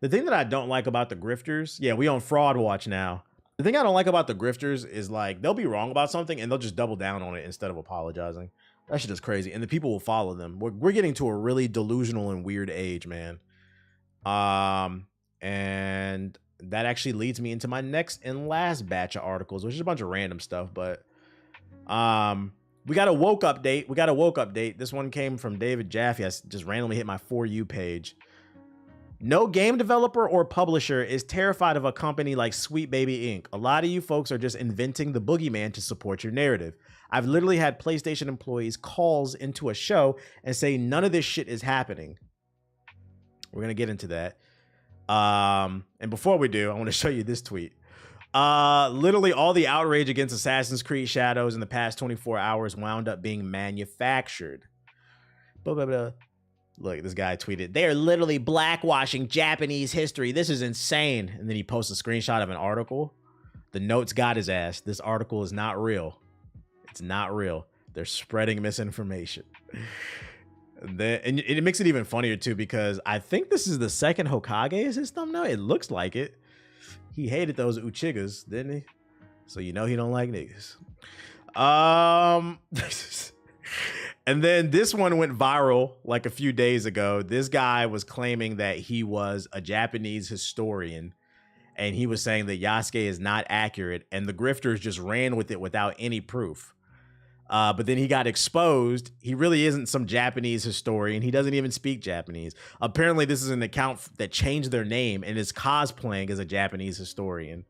The thing that I don't like about the grifters, yeah, we on Fraud Watch now. The thing I don't like about the grifters is like they'll be wrong about something and they'll just double down on it instead of apologizing. That shit is crazy, and the people will follow them. We're getting to a really delusional and weird age, man. And that actually leads me into my next and last batch of articles, which is a bunch of random stuff, but we got a woke update. This one came from David Jaffe. I just randomly hit my For You page. No game developer or publisher is terrified of a company like Sweet Baby Inc. A lot of you folks are just inventing the boogeyman to support your narrative. I've literally had PlayStation employees calls into a show and say none of this shit is happening. We're going to get into that. And before we do, I want to show you this tweet. Literally all the outrage against Assassin's Creed Shadows in the past 24 hours wound up being manufactured. Blah, blah, blah. Look, this guy tweeted, they are literally blackwashing Japanese history. This is insane. And then he posts a screenshot of an article. The notes got his ass. This article is not real. It's not real. They're spreading misinformation. And it makes it even funnier too, because I think this is the second Hokage is his thumbnail. It looks like it. He hated those Uchigas, didn't he? So you know he don't like niggas. And then this one went viral like a few days ago. This guy was claiming that he was a Japanese historian, and he was saying that Yasuke is not accurate, and the grifters just ran with it without any proof. But then he got exposed. He really isn't some Japanese historian. He doesn't even speak Japanese. Apparently, this is an account that changed their name and is cosplaying as a Japanese historian.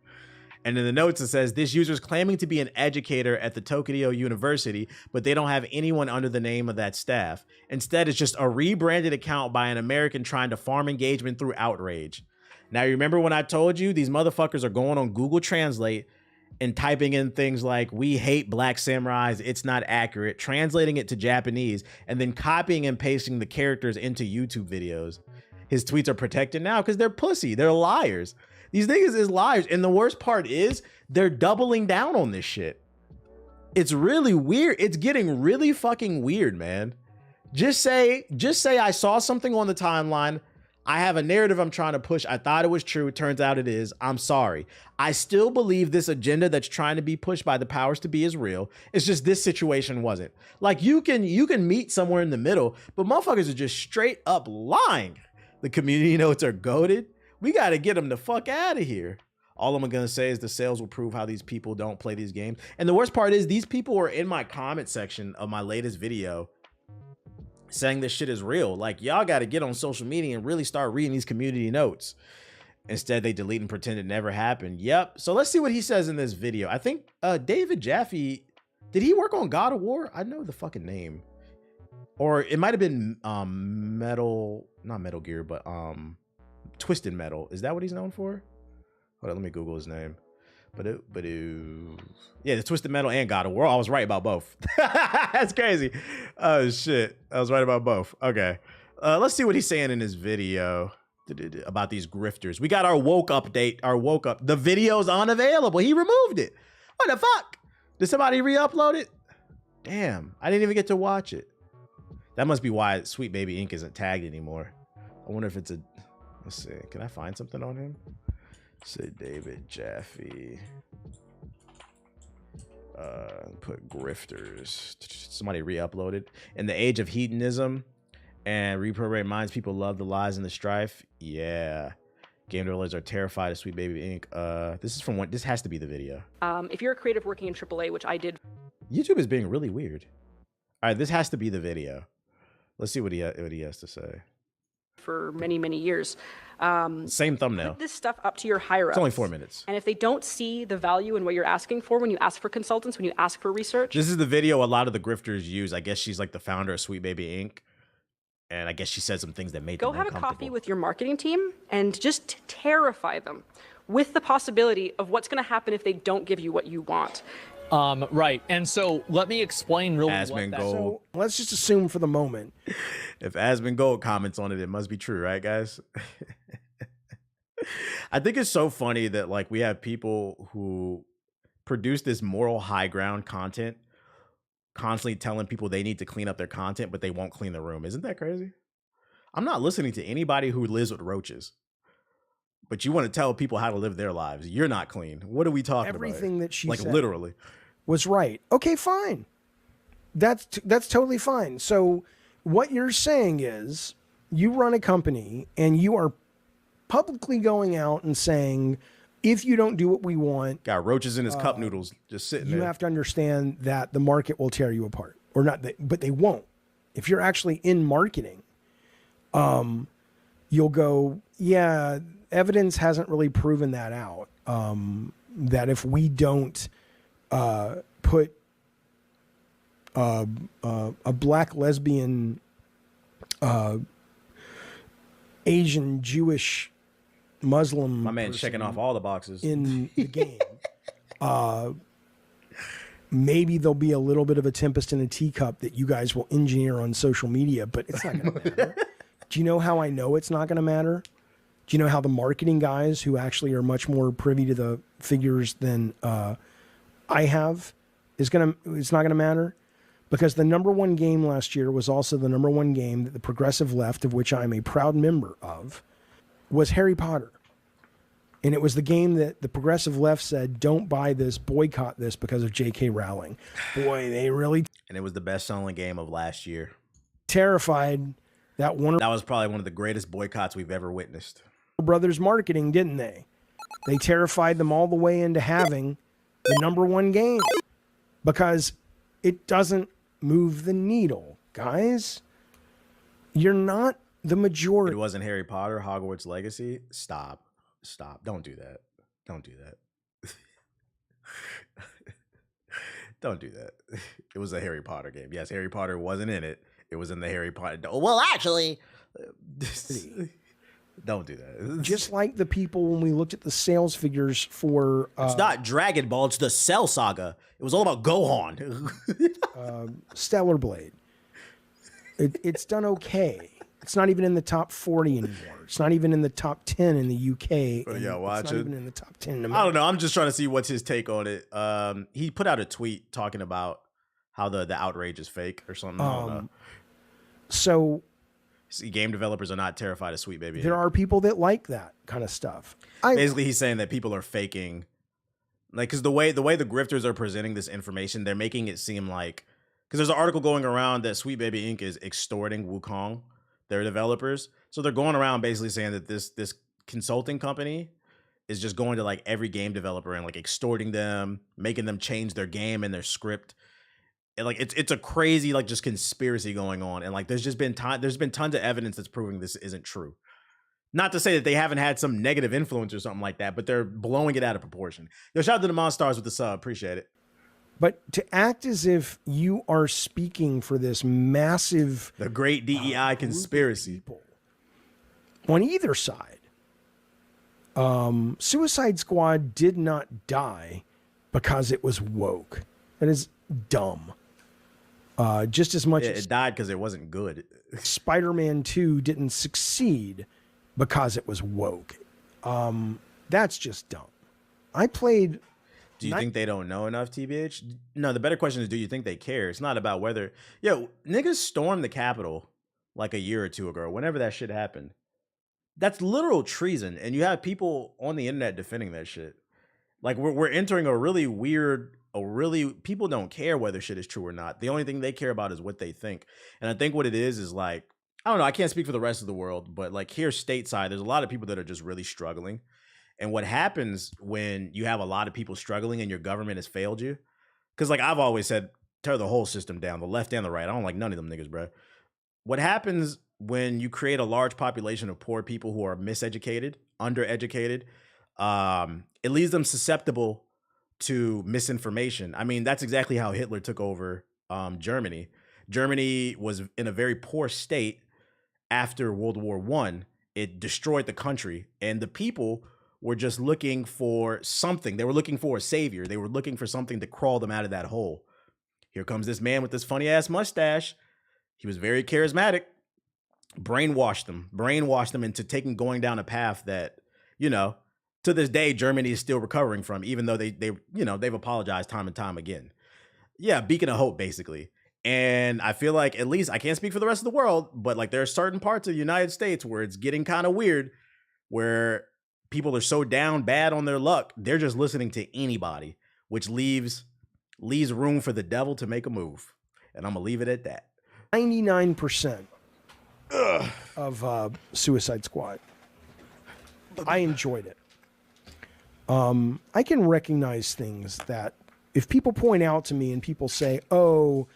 And in the notes, it says, this user is claiming to be an educator at the Tokyo University, but they don't have anyone under the name of that staff. Instead, it's just a rebranded account by an American trying to farm engagement through Outrage. Now, you remember when I told you these motherfuckers are going on Google Translate and typing in things like, we hate black samurais, it's not accurate, translating it to Japanese, and then copying and pasting the characters into YouTube videos. His tweets are protected now because they're pussy. They're liars. These niggas is liars. And the worst part is they're doubling down on this shit. It's really weird. It's getting really fucking weird, man. Just say I saw something on the timeline. I have a narrative I'm trying to push. I thought it was true. It turns out it is. I'm sorry. I still believe this agenda that's trying to be pushed by the powers to be is real. It's just this situation wasn't. Like you can meet somewhere in the middle, but motherfuckers are just straight up lying. The community notes are goated. We got to get them the fuck out of here. All I'm going to say is the sales will prove how these people don't play these games. And the worst part is these people were in my comment section of my latest video saying this shit is real. Like, y'all got to get on social media and really start reading these community notes. Instead, they delete and pretend it never happened. Yep. So let's see what he says in this video. I think David Jaffe, did he work on God of War? I know the fucking name. Or it might have been not Metal Gear, but Twisted Metal. Is that what he's known for? Hold on, let me Google his name. Yeah, the Twisted Metal and God of War. I was right about both. That's crazy. Oh shit, I was right about both. Okay, let's see what he's saying in his video about these grifters. We got our woke update. The video's unavailable. He removed it. What the fuck? Did somebody re-upload it? Damn, I didn't even get to watch it. That must be why Sweet Baby Inc. isn't tagged anymore. I wonder if it's a... Let's see. Can I find something on him? Say David Jaffe. Put grifters. Somebody re-uploaded. In the age of hedonism and reprogram minds, people love the lies and the strife. Yeah. Game developers are terrified of Sweet Baby Inc. This is from one. This has to be the video. If you're a creative working in AAA, which I did. YouTube is being really weird. All right, this has to be the video. Let's see what he has to say. For many, many years. Same thumbnail. Put this stuff up to your higher ups. It's only 4 minutes. And if they don't see the value in what you're asking for when you ask for consultants, when you ask for research. This is the video a lot of the grifters use. I guess she's like the founder of Sweet Baby Inc. And I guess she said some things that made them uncomfortable. Go have a coffee with your marketing team and just terrify them with the possibility of what's going to happen if they don't give you what you want. Right. And so let me explain really Asmongold. what that... So let's just assume for the moment. If Asmongold comments on it, it must be true, right, guys? I think it's so funny that like we have people who produce this moral high ground content constantly telling people they need to clean up their content, but they won't clean the room. Isn't that crazy? I'm not listening to anybody who lives with roaches. But you want to tell people how to live their lives. You're not clean. What are we talking about? Everything that she like said literally was right. Okay, fine. That's totally fine. So what you're saying is you run a company and you are publicly going out and saying, if you don't do what we want, got roaches in his cup noodles just sitting you there. have to understand that the market will tear you apart, or not, but they won't. If you're actually in marketing, you'll go, yeah, evidence hasn't really proven that out. That if we don't put a black, lesbian, Asian, Jewish, Muslim, My man's checking off all the boxes in the game, maybe there'll be a little bit of a tempest in a teacup that you guys will engineer on social media, but it's not going to matter. Do you know how I know it's not going to matter? Do you know how the marketing guys, who actually are much more privy to the figures than I have, it's not going to matter? Because the number one game last year was also the number one game that the progressive left, of which I'm a proud member of, was Harry Potter. And it was the game that the progressive left said, don't buy this, boycott this because of J.K. Rowling. Boy, they really and it was the best-selling game of last year. terrified that Warner That was probably one of the greatest boycotts we've ever witnessed. Brothers marketing, didn't they? They terrified them all the way into having the number one game because it doesn't move the needle, guys. You're not the majority. It wasn't Harry Potter, Hogwarts Legacy. Stop. Don't do that. Don't do that. Don't do that. It was a Harry Potter game. Yes, Harry Potter wasn't in it. It was in the Harry Potter. Well, actually, don't do that. Just like the people when we looked at the sales figures for it's not Dragon Ball, it's the Cell Saga. It was all about Gohan. Stellar Blade. It's done okay. It's not even in the top 40 anymore. It's not even in the top 10 in the UK. But yeah, watch it's it. not even in the top 10 in America. I don't know. I'm just trying to see what's his take on it. He put out a tweet talking about how the outrage is fake or something. I don't know. So See, game developers are not terrified of Sweet Baby. there are people that like that kind of stuff. Basically, he's saying that people are faking, like, because the way the grifters are presenting this information, they're making it seem like, because there's an article going around that Sweet Baby Inc. is extorting Wukong, their developers. So they're going around basically saying that this consulting company is just going to like every game developer and like extorting them, making them change their game and their script. And like it's a crazy like just conspiracy going on. And like there's been tons of evidence that's proving this isn't true. Not to say that they haven't had some negative influence or something like that, but they're blowing it out of proportion. Yo, shout out to the Monstars with the sub. Appreciate it. But to act as if you are speaking for this massive The great DEI conspiracy. people on either side, Suicide Squad did not die because it was woke. That is dumb. Just as much as It died because it wasn't good. Spider-Man 2 didn't succeed because it was woke. That's just dumb. I played... Do you think they don't know enough, TBH? No, the better question is, do you think they care? It's not about whether... Yo, niggas stormed the Capitol like a year or two ago, whenever that shit happened. That's literal treason, and you have people on the internet defending that shit. Like, we're entering a really weird... People don't care whether shit is true or not. The only thing they care about is what they think. And I think what it is like... I don't know, I can't speak for the rest of the world, but like here stateside, there's a lot of people that are just really struggling. And what happens when you have a lot of people struggling and your government has failed you? Because like I've always said, tear the whole system down, the left and the right. I don't like none of them niggas, bro. What happens when you create a large population of poor people who are miseducated, undereducated, it leaves them susceptible to misinformation. I mean, that's exactly how Hitler took over Germany. Germany was in a very poor state after World War I. It destroyed the country, and the people were just looking for something. They were looking for a savior. They were looking for something to crawl them out of that hole. Here comes this man with this funny ass mustache. He was very charismatic. Brainwashed them into going down a path that, you know, to this day, Germany is still recovering from, even though they've apologized time and time again. Yeah, beacon of hope, basically. And I feel like, at least, I can't speak for the rest of the world, but like there are certain parts of the United States where it's getting kind of weird, where people are so down bad on their luck, they're just listening to anybody, which leaves room for the devil to make a move. And I'm gonna leave it at that. 99% of Suicide Squad. I enjoyed it. I can recognize things that if people point out to me and people say, "Oh,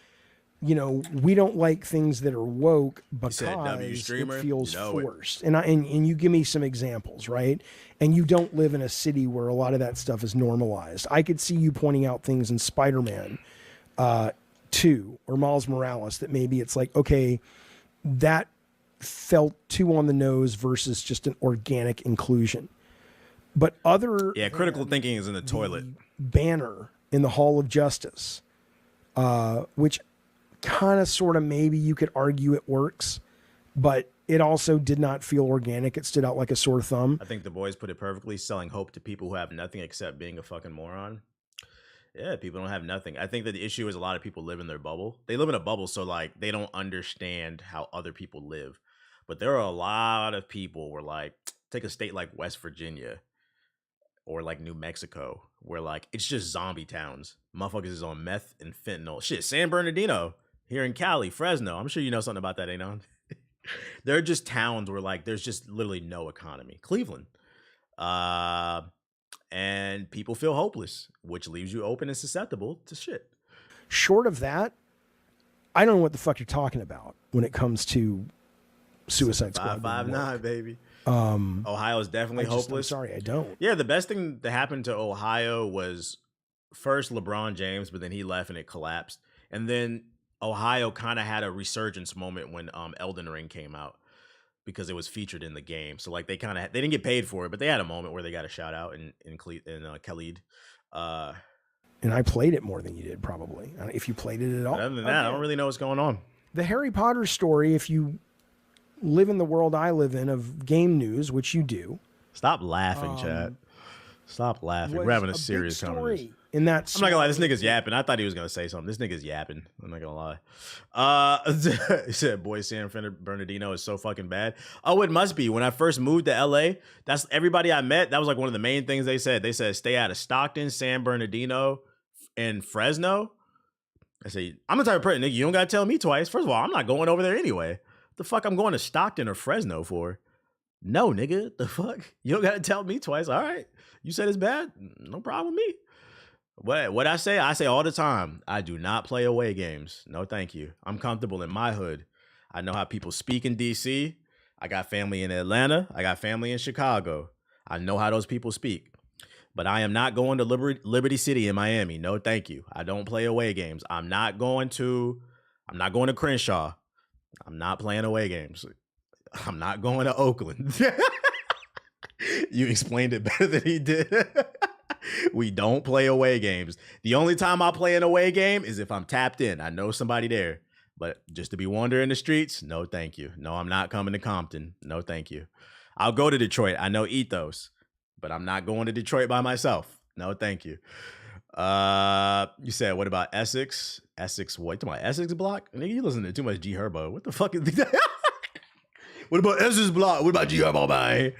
you know, we don't like things that are woke because it feels forced," and you give me some examples, right? And you don't live in a city where a lot of that stuff is normalized. I could see you pointing out things in Spider-Man 2 or Miles Morales that maybe it's like, okay, that felt too on the nose versus just an organic inclusion. But critical thinking is in the toilet. Banner in the Hall of Justice, which kind of sort of maybe you could argue it works, but it also did not feel organic. It stood out like a sore thumb. I think the boys put it perfectly, selling hope to people who have nothing except being a fucking moron. Yeah, people don't have nothing. I think that the issue is a lot of people live in their bubble. They live in a bubble, so like they don't understand how other people live. But there are a lot of people where like, take a state like West Virginia or like New Mexico, where like it's just zombie towns. Motherfuckers is on meth and fentanyl. Shit, San Bernardino here in Cali, Fresno. I'm sure you know something about that, ain't on. There are just towns where like there's just literally no economy. Cleveland. And people feel hopeless, which leaves you open and susceptible to shit. Short of that, I don't know what the fuck you're talking about when it comes to Suicide Squad. 559, baby. Ohio is definitely hopeless. I'm sorry, I don't. Yeah, the best thing that happened to Ohio was first LeBron James, but then he left and it collapsed. And then Ohio kind of had a resurgence moment when Elden Ring came out because it was featured in the game. So like they didn't get paid for it, but they had a moment where they got a shout out in Khalid. And I played it more than you did, probably. If you played it at all. Other than that, I don't really know what's going on. The Harry Potter story, if you live in the world I live in of game news, which you do. Stop laughing, Chad. Stop laughing. We're having a serious conversation. In that I'm not gonna lie, this nigga's yapping. I thought he was gonna say something. This nigga's yapping. I'm not gonna lie. He said, "Boy, San Bernardino is so fucking bad." Oh, it must be. When I first moved to LA, that's everybody I met. That was like one of the main things they said. They said, "Stay out of Stockton, San Bernardino, and Fresno." I say, I'm the type of person, nigga, you don't gotta tell me twice. First of all, I'm not going over there anyway. The fuck I'm going to Stockton or Fresno for? No, nigga. The fuck? You don't gotta tell me twice. All right. You said it's bad? No problem with me. What I say all the time. I do not play away games. No, thank you. I'm comfortable in my hood. I know how people speak in DC. I got family in Atlanta. I got family in Chicago. I know how those people speak. But I am not going to Liberty City in Miami. No, thank you. I don't play away games. I'm not going to Crenshaw. I'm not playing away games. I'm not going to Oakland. You explained it better than he did. We don't play away games. The only time I play an away game is if I'm tapped in. I know somebody there. But just to be wandering the streets, no thank you. No, I'm not coming to Compton. No thank you. I'll go to Detroit. I know ethos. But I'm not going to Detroit by myself. No thank you. You said, what about Essex? Essex what? You talking about Essex Block? Nigga, you listen to too much G Herbo. What the fuck is that? What about Essex Block? What about G Herbo, man?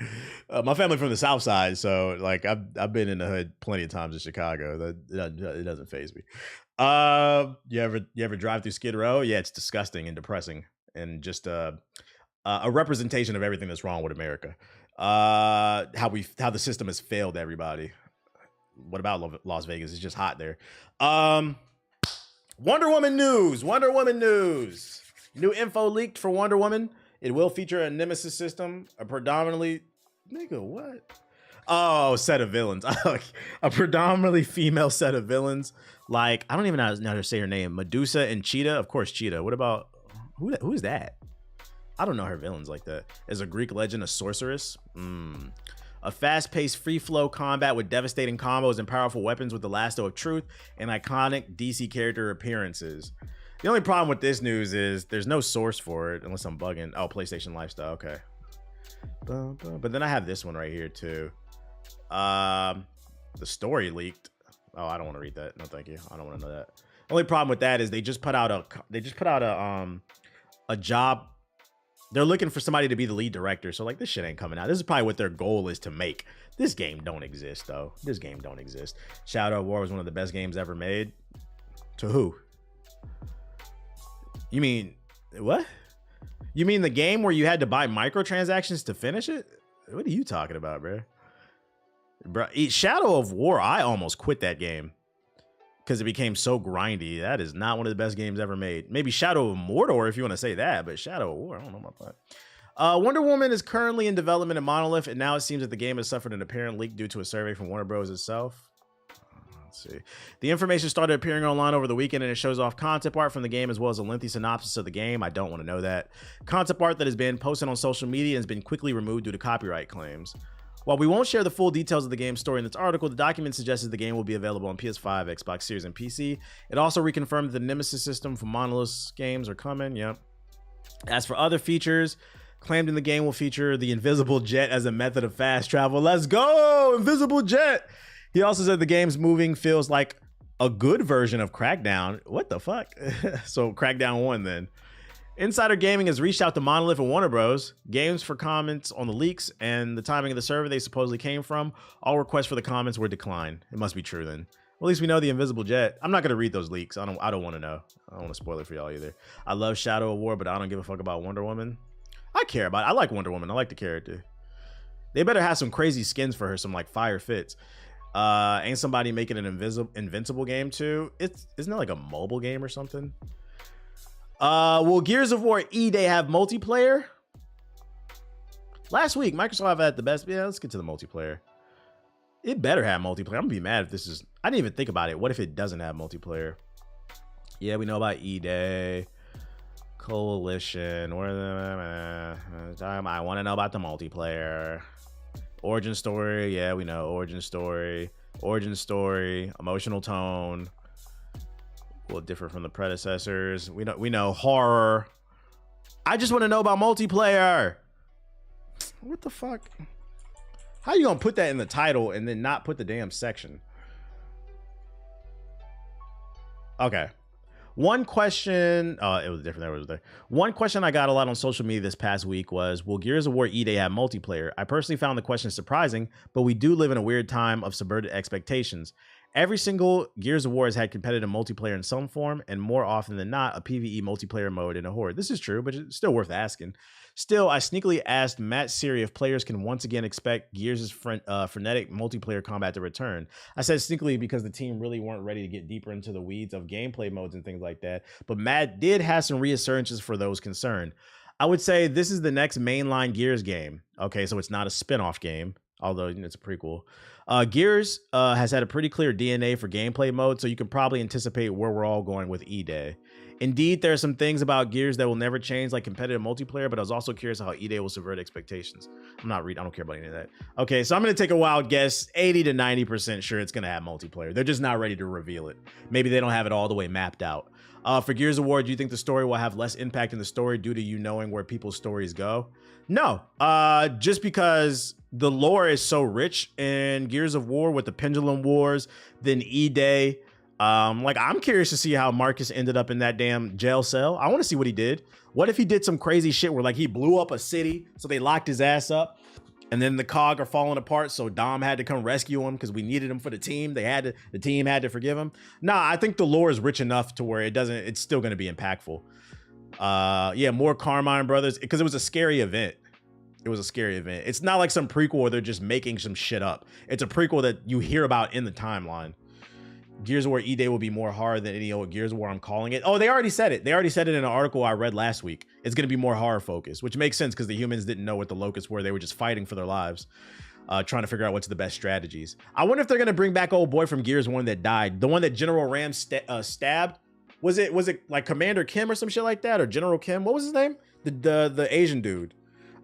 My family from the South Side, so like I've been in the hood plenty of times in Chicago. It doesn't faze me. You ever drive through Skid Row? Yeah, it's disgusting and depressing, and just a representation of everything that's wrong with America. How the system has failed everybody. What about Las Vegas? It's just hot there. Wonder Woman news. New info leaked for Wonder Woman. It will feature a nemesis system, a predominantly set of villains. A predominantly female set of villains. Like, I don't even know how to say her name. Medusa and Cheetah. Of course, Cheetah. What about who is that? I don't know her villains like that. As a Greek legend, a sorceress. A fast-paced, free-flow combat with devastating combos and powerful weapons with the lasso of truth and iconic DC character appearances. The only problem with this news is there's no source for it, unless I'm bugging. Oh, PlayStation Lifestyle. Okay. But then I have this one right here too. The story leaked. Oh, I don't want to read that. No, thank you. I don't want to know that. The only problem with that is they just put out a job They're looking for somebody to be the lead director. So like this shit ain't coming out. This is probably what their goal is to make. This game don't exist though. This game don't exist. Shadow of War was one of the best games ever made. To who? You mean what? You mean the game where you had to buy microtransactions to finish it? What are you talking about, bro? Bro, Shadow of War, I almost quit that game because it became so grindy. That is not one of the best games ever made. Maybe Shadow of Mordor, if you want to say that, but Shadow of War, I don't know about that. Wonder Woman is currently in development at Monolith, and now it seems that the game has suffered an apparent leak due to a survey from Warner Bros. Itself. Let's see. The information started appearing online over the weekend, and it shows off concept art from the game as well as a lengthy synopsis of the game. I don't want to know that. Concept art that has been posted on social media and has been quickly removed due to copyright claims. While we won't share the full details of the game's story in this article, the document suggests that the game will be available on PS5, Xbox Series, and PC. It also reconfirmed that the Nemesis system for Monolith's games are coming. Yep. As for other features, claimed in the game will feature the invisible jet as a method of fast travel. Let's go! Invisible jet! He also said the game's moving feels like a good version of Crackdown. What the fuck? So Crackdown 1 then. Insider Gaming has reached out to Monolith and Warner Bros. Games for comments on the leaks and the timing of the server they supposedly came from. All requests for the comments were declined. It must be true then. Well, at least we know the invisible jet. I'm not gonna read those leaks. I don't want to know. I don't want to spoil it for y'all either. I love Shadow of War, but I don't give a fuck about Wonder Woman. I care about it. I like Wonder Woman. I like the character. They better have some crazy skins for her, some like fire fits. Ain't somebody making an invincible game too? Isn't it like a mobile game or something? Will Gears of War E-Day have multiplayer? Last week, Microsoft had the best. Yeah, let's get to the multiplayer. It better have multiplayer. I'm gonna be mad if this is. I didn't even think about it. What if it doesn't have multiplayer? Yeah, we know about E-Day. Coalition. I want to know about the multiplayer. Origin story. Yeah, we know. Origin story. Origin story. Emotional tone. Will differ from the predecessors. We know horror. I just want to know about multiplayer. What the fuck? How you gonna put that in the title and then not put the damn section? Okay. One question, it was different. That was there. One question I got a lot on social media this past week was, will Gears of War E-Day have multiplayer? I personally found the question surprising, but we do live in a weird time of subverted expectations. Every single Gears of War has had competitive multiplayer in some form, and more often than not, a PvE multiplayer mode in a horde. This is true, but it's still worth asking. Still, I sneakily asked Matt Siri if players can once again expect Gears' frenetic multiplayer combat to return. I said sneakily because the team really weren't ready to get deeper into the weeds of gameplay modes and things like that, but Matt did have some reassurances for those concerned. I would say this is the next mainline Gears game. Okay, so it's not a spin-off game, although it's a prequel. Gears has had a pretty clear DNA for gameplay mode, so you can probably anticipate where we're all going with E-Day. Indeed, there are some things about Gears that will never change, like competitive multiplayer, but I was also curious how E-Day will subvert expectations. I don't care about any of that. Okay, so I'm going to take a wild guess, 80 to 90% sure it's going to have multiplayer. They're just not ready to reveal it. Maybe they don't have it all the way mapped out. For Gears of War, do you think the story will have less impact in the story due to you knowing where people's stories go? No, just because the lore is so rich in Gears of War with the Pendulum Wars, then E-Day. Like I'm curious to see how Marcus ended up in that damn jail cell. I want to see what he did. What if he did some crazy shit where like he blew up a city, so they locked his ass up, and then the COG are falling apart, so Dom had to come rescue him because we needed him for the team. The team had to forgive him. Nah, I think the lore is rich enough to where it's still going to be impactful. Yeah, more Carmine Brothers, because it was a scary event. It was a scary event. It's not like some prequel where they're just making some shit up. It's a prequel that you hear about in the timeline. Gears of War E-Day will be more horror than any old Gears of War, I'm calling it. Oh, they already said it. They already said it in an article I read last week. It's going to be more horror focused, which makes sense because the humans didn't know what the locusts were. They were just fighting for their lives, trying to figure out what's the best strategies. I wonder if they're going to bring back old boy from Gears 1 that died. The one that General Ram stabbed. Was it like Commander Kim or some shit like that? Or General Kim? What was his name? The Asian dude.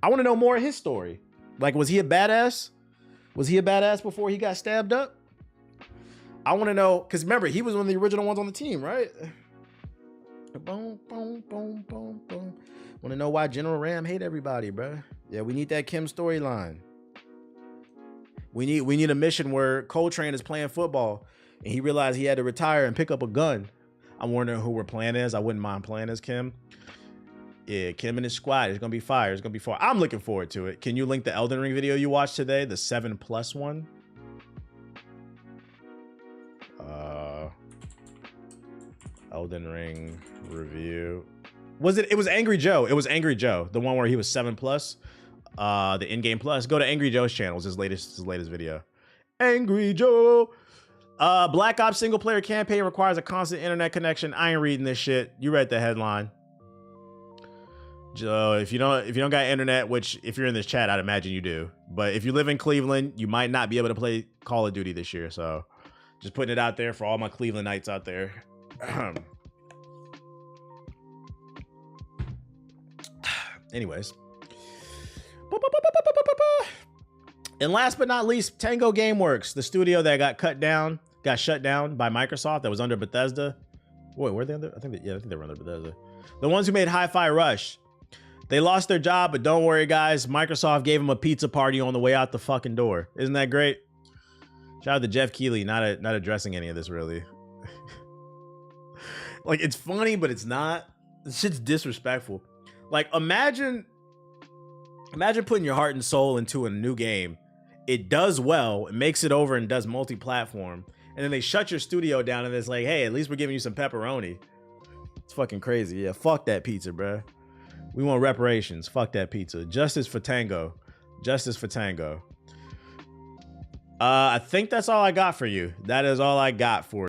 I want to know more of his story. Like, was he a badass? Was he a badass before he got stabbed up? I want to know, because remember, he was one of the original ones on the team, right? Boom, boom, boom, boom, boom. Want to know why General Ram hate everybody, bro? Yeah, we need that Kim storyline. We need a mission where Coltrane is playing football, and he realized he had to retire and pick up a gun. I'm wondering who we're playing as. I wouldn't mind playing as Kim. Yeah, Kim and his squad. It's gonna be fire. It's gonna be fire. I'm looking forward to it. Can you link the Elden Ring video you watched today, the 7+ one? Elden Ring review. Was it? It was Angry Joe. It was Angry Joe, the one where he was 7+. The in-game plus. Go to Angry Joe's channel. It's his latest video. Angry Joe. Black Ops single player campaign requires a constant internet connection. I ain't reading this shit. You read the headline. Joe, if you don't got internet, which if you're in this chat, I'd imagine you do. But if you live in Cleveland, you might not be able to play Call of Duty this year. So just putting it out there for all my Clevelandites out there. Anyways. And last but not least, Tango Gameworks, the studio that got shut down by Microsoft that was under Bethesda. Wait, were they under? I think they were under Bethesda. The ones who made Hi-Fi Rush. They lost their job, but don't worry, guys. Microsoft gave them a pizza party on the way out the fucking door. Isn't that great? Shout out to Jeff Keighley, not addressing any of this, really. Like, it's funny, but it's not. This shit's disrespectful. Like, imagine putting your heart and soul into a new game. It does well, it makes it over and does multi-platform. And then they shut your studio down and it's like, hey, at least we're giving you some pepperoni. It's fucking crazy. Yeah, fuck that pizza, bruh. We want reparations. Fuck that pizza. Justice for Tango. Justice for Tango. I think that's all I got for you. That is all I got for you.